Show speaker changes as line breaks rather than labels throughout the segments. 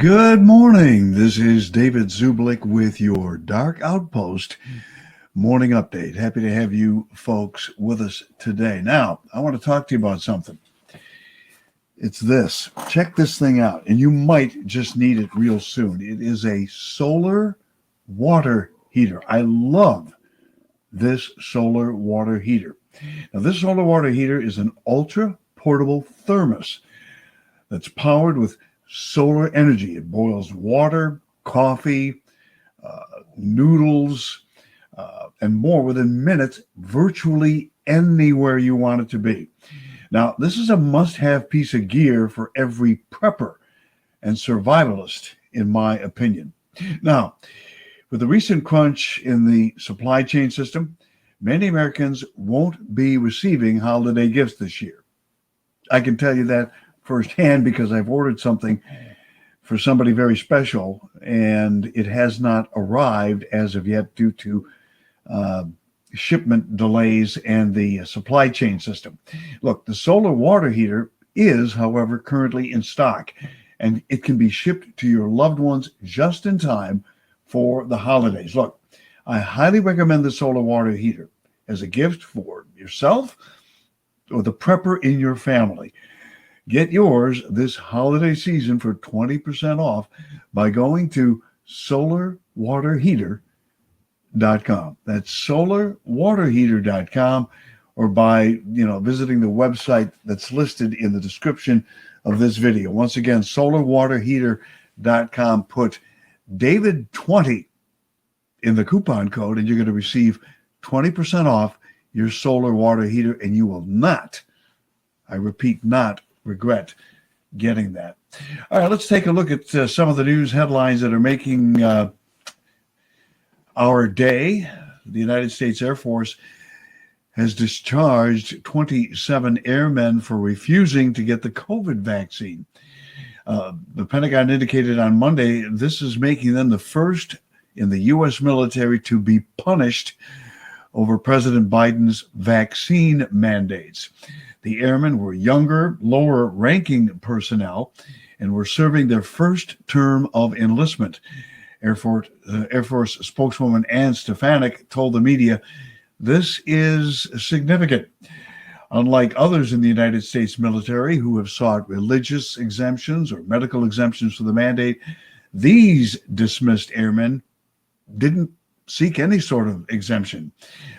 Good morning. This is David Zublick with your Dark Outpost morning update. Happy to have you folks with us today. Now, I want to talk to you about something. It's this. Check this thing out, and you might just need it real soon. It is a solar water heater. I love this solar water heater. Now, this solar water heater is an ultra portable thermos that's powered with solar energy. It boils water, coffee, noodles, and more within minutes, virtually anywhere you want it to be. Now, this is a must-have piece of gear for every prepper and survivalist, in my opinion. Now, with the recent crunch in the supply chain system, many Americans won't be receiving holiday gifts this year. I can tell you that firsthand because I've ordered something for somebody very special, and it has not arrived as of yet due to shipment delays and the supply chain system. Look, the solar water heater is, however, currently in stock, and it can be shipped to your loved ones just in time for the holidays. Look, I highly recommend the solar water heater as a gift for yourself or the prepper in your family. Get yours this holiday season for 20% off by going to solarwaterheater.com. That's solarwaterheater.com, or by visiting the website that's listed in the description of this video. Once again, solarwaterheater.com. Put David20 in the coupon code, and you're going to receive 20% off your solar water heater, and you will not, I repeat, not regret getting that. All right, let's take a look at some of the news headlines that are making our day. The United States Air Force has discharged 27 airmen for refusing to get the COVID vaccine. The Pentagon indicated on Monday this is making them the first in the U.S. military to be punished over President Biden's vaccine mandates. The airmen were younger, lower-ranking personnel and were serving their first term of enlistment. Air Force spokeswoman Ann Stefanik told the media, "This is significant. Unlike others in the United States military who have sought religious exemptions or medical exemptions for the mandate, these dismissed airmen didn't seek any sort of exemption.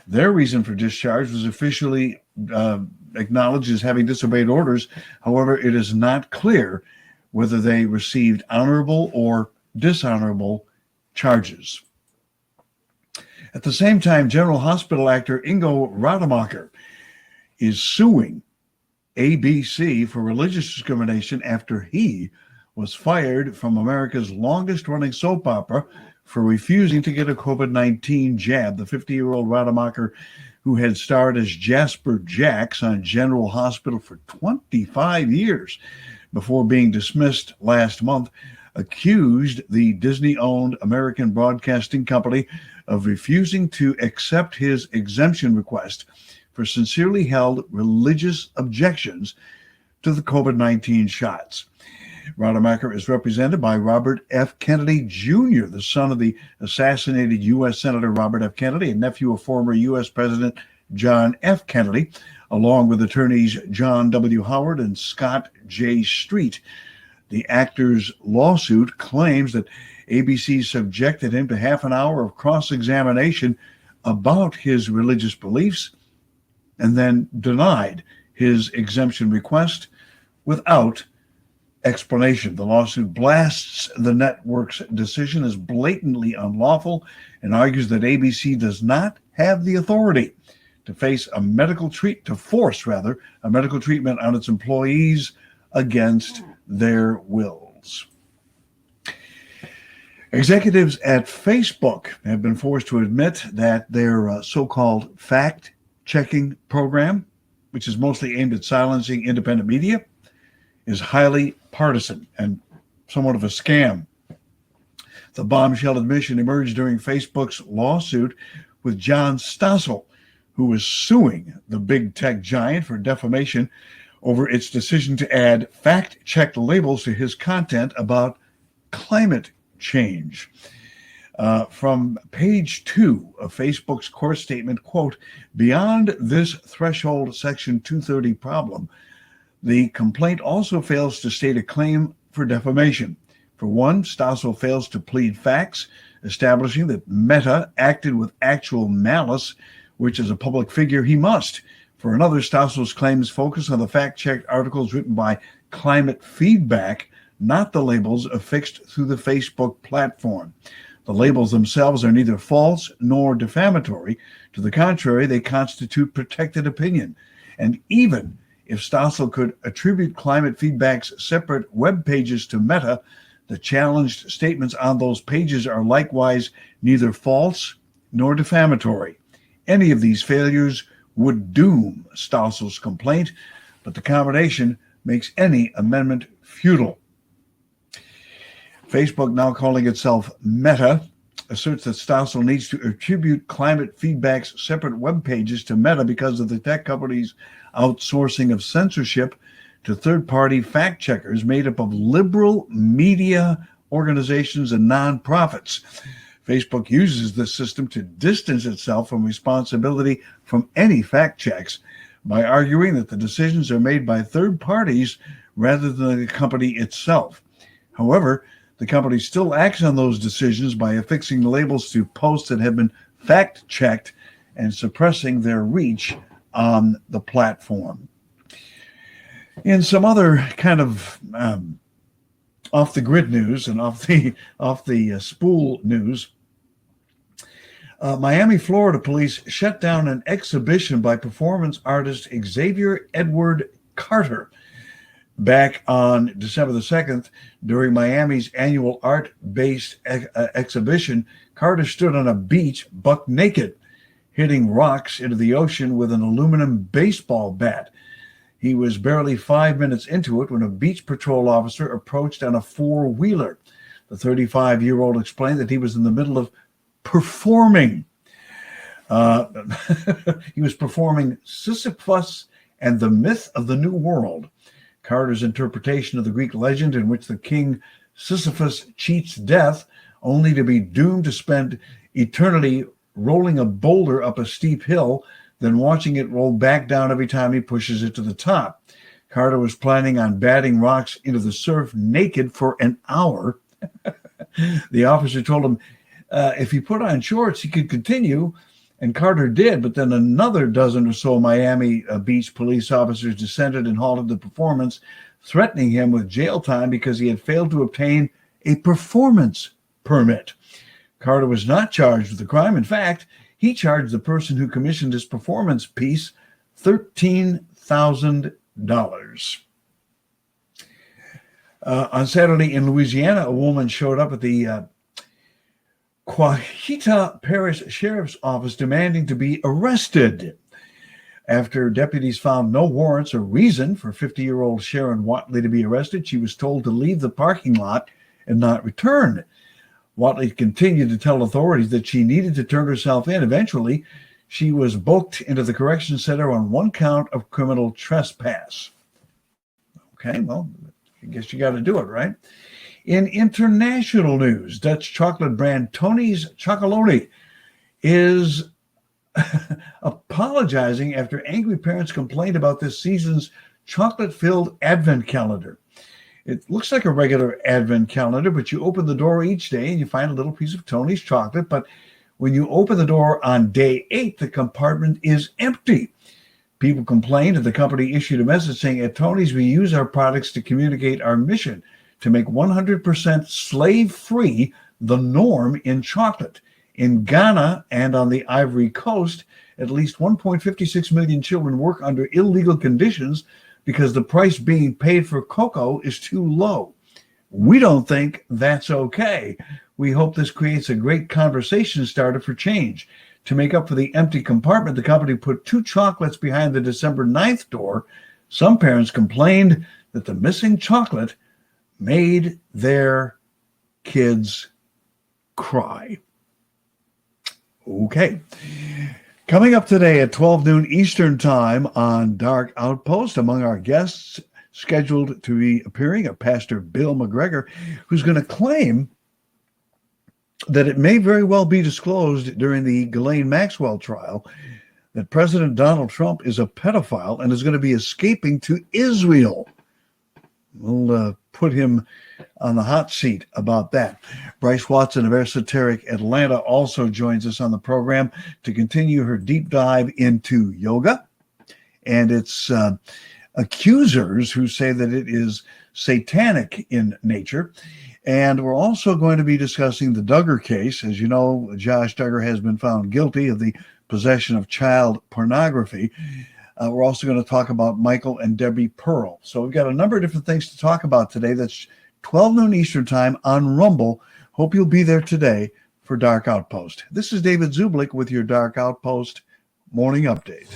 Their reason for discharge was officially acknowledged as having disobeyed orders. However, it is not clear whether they received honorable or dishonorable charges." At the same time, General Hospital actor Ingo Rademacher is suing ABC for religious discrimination after he was fired from America's longest-running soap opera for refusing to get a COVID-19 jab. The 50-year-old Rademacher, who had starred as Jasper Jacks on General Hospital for 25 years before being dismissed last month, accused the Disney-owned American Broadcasting Company of refusing to accept his exemption request for sincerely held religious objections to the COVID-19 shots. Rademacher is represented by Robert F. Kennedy Jr., the son of the assassinated U.S. Senator Robert F. Kennedy and nephew of former U.S. President John F. Kennedy, along with attorneys John W. Howard and Scott J. Street. The actor's lawsuit claims that ABC subjected him to half an hour of cross-examination about his religious beliefs and then denied his exemption request without explanation. The lawsuit blasts the network's decision as blatantly unlawful and argues that ABC does not have the authority to force a medical treatment on its employees against their wills. Executives at Facebook have been forced to admit that their so-called fact-checking program, which is mostly aimed at silencing independent media, is highly partisan and somewhat of a scam. The bombshell admission emerged during Facebook's lawsuit with John Stossel, who is suing the big tech giant for defamation over its decision to add fact-checked labels to his content about climate change. From page 2 of Facebook's court statement, quote, beyond this threshold Section 230 problem, the complaint also fails to state a claim for defamation. For one, Stossel fails to plead facts, establishing that Meta acted with actual malice, which as a public figure he must. For another, Stossel's claims focus on the fact-checked articles written by Climate Feedback, not the labels affixed through the Facebook platform. The labels themselves are neither false nor defamatory. To the contrary, they constitute protected opinion. And even if Stossel could attribute Climate Feedback's separate web pages to Meta, the challenged statements on those pages are likewise neither false nor defamatory. Any of these failures would doom Stossel's complaint, but the combination makes any amendment futile. Facebook, now calling itself Meta, asserts that Stossel needs to attribute Climate Feedback's separate web pages to Meta because of the tech company's outsourcing of censorship to third-party fact-checkers made up of liberal media organizations and nonprofits. Facebook uses this system to distance itself from responsibility from any fact checks by arguing that the decisions are made by third parties rather than the company itself. However, the company still acts on those decisions by affixing labels to posts that have been fact-checked and suppressing their reach on the platform. In some other kind of off-the-grid news and off the spool news, Miami, Florida police shut down an exhibition by performance artist Xavier Edward Carter. Back on December the 2nd, during Miami's annual art-based exhibition, Carter stood on a beach buck naked, hitting rocks into the ocean with an aluminum baseball bat. He was barely 5 minutes into it when a beach patrol officer approached on a four-wheeler. The 35-year-old explained that he was in the middle of performing. He was performing Sisyphus and the Myth of the New World. Carter's interpretation of the Greek legend in which the king Sisyphus cheats death only to be doomed to spend eternity rolling a boulder up a steep hill, then watching it roll back down every time he pushes it to the top. Carter was planning on batting rocks into the surf naked for an hour. The officer told him if he put on shorts, he could continue, and Carter did, but then another dozen or so Miami Beach police officers descended and halted the performance, threatening him with jail time because he had failed to obtain a performance permit. Carter was not charged with the crime. In fact, he charged the person who commissioned his performance piece $13,000. On Saturday in Louisiana, a woman showed up at the Quahita Parish Sheriff's Office demanding to be arrested. After deputies found no warrants or reason for 50-year-old Sharon Watley to be arrested, she was told to leave the parking lot and not return. Watley continued to tell authorities that she needed to turn herself in. Eventually, she was booked into the correction center on one count of criminal trespass. Okay, well, I guess you got to do it, right? In international news, Dutch chocolate brand Tony's Chocolonely is apologizing after angry parents complained about this season's chocolate-filled advent calendar. It looks like a regular advent calendar, but you open the door each day and you find a little piece of Tony's chocolate. But when you open the door on day 8, the compartment is empty. People complained, and the company issued a message saying, at Tony's, we use our products to communicate our mission to make 100% slave-free the norm in chocolate. In Ghana and on the Ivory Coast, at least 1.56 million children work under illegal conditions because the price being paid for cocoa is too low. We don't think that's okay. We hope this creates a great conversation starter for change. To make up for the empty compartment, the company put 2 chocolates behind the December 9th door. Some parents complained that the missing chocolate made their kids cry. Okay. Coming up today at 12 noon Eastern Time on Dark Outpost, among our guests, scheduled to be appearing, a Pastor Bill McGregor, who's going to claim that it may very well be disclosed during the Ghislaine Maxwell trial that President Donald Trump is a pedophile and is going to be escaping to Israel. We'll put him on the hot seat about that. Bryce Watson of Esoteric Atlanta also joins us on the program to continue her deep dive into yoga and its accusers who say that it is satanic in nature. And we're also going to be discussing the Duggar case. As you know, Josh Duggar has been found guilty of the possession of child pornography. We're also going to talk about Michael and Debbie Pearl. So we've got a number of different things to talk about today. That's 12 noon Eastern time on Rumble. Hope you'll be there today for Dark Outpost. This is David Zublick with your Dark Outpost Morning Update.